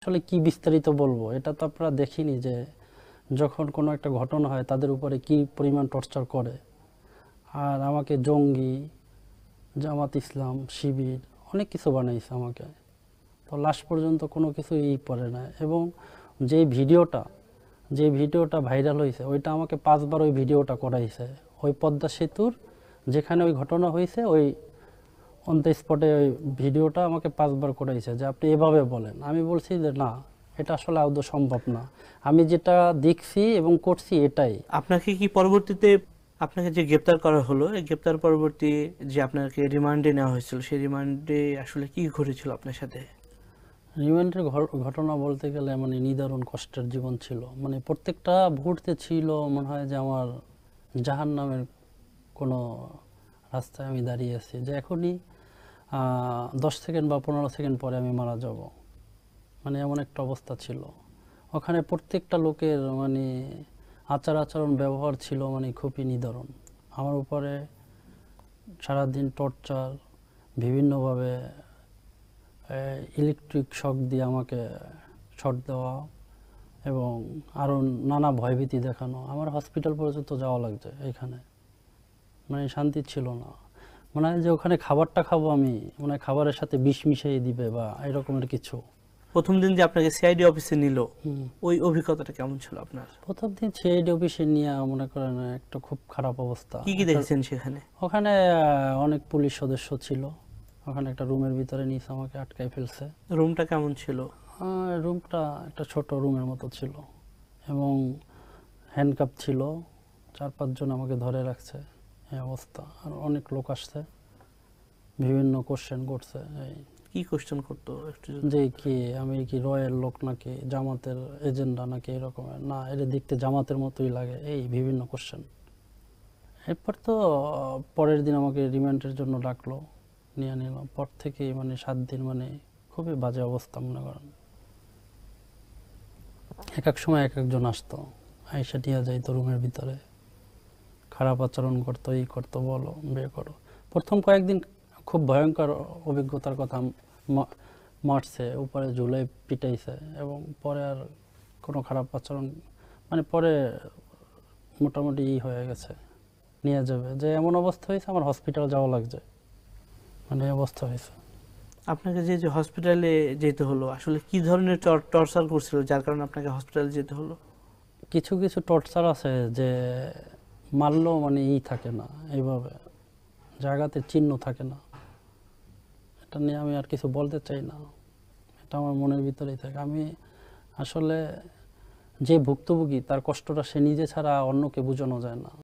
আসলে কি বিস্তারিত বলবো, এটা তো আপনারা দেখিনি যে যখন কোনো একটা ঘটনা হয় তাদের উপরে কি পরিমাণ টর্চার করে। আর আমাকে জঙ্গি, জামাত ইসলাম, শিবির অনেক কিছু বানাইছে আমাকে। তো লাস্ট পর্যন্ত কোনো কিছুই পড়ে না। এবং যে ভিডিওটা যে ভিডিওটা ভাইরাল হয়েছে ওইটা আমাকে 5 বার ওই ভিডিওটা করাইছে। ওই পদ্মা সেতুর যেখানে ওই ঘটনা হয়েছে ওই অন দ্য স্পটে ওই ভিডিওটা আমাকে 5 বার করাইছে যে আপনি এভাবে বলেন। আমি বলছি যে না, এটা আসলে আদৌ সম্ভব না, আমি যেটা দেখছি এবং করছি এটাই। আপনাকে কি পরবর্তীতে আপনাকে যে গ্রেপ্তার করা হলো, এই গ্রেপ্তার পরবর্তী যে আপনাকে রিমান্ডে নেওয়া হয়েছিল, সেই রিমান্ডে আসলে কি ঘটেছিল আপনার সাথে? রিমান্ডের ঘটনা বলতে গেলে মানে নিদারুণ কষ্টের জীবন ছিল। মানে প্রত্যেকটা মুহূর্তে ছিল মনে হয় যে আমার জাহান্নামের কোনো রাস্তায় আমি দাঁড়িয়ে আছি, যে এখনই 10 সেকেন্ড বা 15 সেকেন্ড পরে আমি মারা যাব। মানে এমন একটা অবস্থা ছিল। ওখানে প্রত্যেকটা লোকের মানে আচরণ ব্যবহার ছিল মানে খুবই নিদারুণ। আমার উপরে সারাদিন টর্চার, বিভিন্নভাবে ইলেকট্রিক শক দিয়ে আমাকে শট দেওয়া এবং আরও নানা ভয়ভীতি দেখানো। আমার হসপিটাল পর্যন্ত যাওয়া লাগছে এখানে, মানে শান্তি ছিল না। মনে হয় যে ওখানে খাবারটা খাবো আমি, মানে খাবারের সাথে বিষ মিশিয়ে দিবে বা এরকমের কিছু। প্রথম দিন যে আপনাকে সিআইডি অফিসে নিল, হুম। ওই অভিজ্ঞতাটা কেমন ছিল আপনার? প্রথম দিন সিআইডি অফিসে নিয়ে মনে করেন একটা খুব খারাপ অবস্থা। কি কি দেখেছেন সেখানে? ওখানে অনেক পুলিশ সদস্য ছিল। ওখানে একটা রুমের ভিতরে নিয়ে আমাকে আটকাই ফেলছে। রুমটা কেমন ছিল? রুমটা একটা ছোট রুমের মতো ছিল এবং হ্যান্ডকাপ ছিল। 4-5 জন আমাকে ধরে রাখছে, এই অবস্থা। আর অনেক লোক আসছে, বিভিন্ন কোশ্চেন করছে। এই কি কোশ্চেন করতো একটু যে কি আমি কি রয়ের লোক নাকি জামাতের এজেন্ডা নাকি এরকমের, না এটা দেখতে জামাতের মতোই লাগে, এই বিভিন্ন কোশ্চেন। এরপর তো পরের দিন আমাকে রিমান্ডের জন্য ডাকলো, নিয়ে নিলাম। পর থেকে মানে 7 দিন মানে খুবই বাজে অবস্থা। মনে করেন এক এক সময় এক একজন আসতো, আইসা নিয়ে যাইতো রুমের ভিতরে, খারাপ আচরণ করতো, এই করতো, বলো বিয়ে করো। প্রথম কয়েকদিন খুব ভয়ঙ্কর অভিজ্ঞতার কথা, মারছে, উপরে ঝুলে পিটাইছে এবং পরে আর কোনো খারাপ আচরণ, মানে পরে মোটামুটি হয়ে গেছে, নিয়ে যাবে। যে এমন অবস্থা হয়েছে আমার হসপিটাল যাওয়া লাগছে, মানে এই অবস্থা হয়েছে। আপনাকে যে যে হসপিটালে যেতে হলো, আসলে কি ধরনের টর্চার করছিল যার কারণে আপনাকে হসপিটালে যেতে হলো? কিছু কিছু টর্চার আছে যে মারলেও মানে থাকে না, এইভাবে জায়গাতে চিহ্ন থাকে না। এটা নিয়ে আমি আর কিছু বলতে চাই না, এটা আমার মনের ভিতরেই থাকে। আমি আসলে যে ভুক্তভোগী তার কষ্টটা সে নিজে ছাড়া অন্যকে বোঝানো যায় না।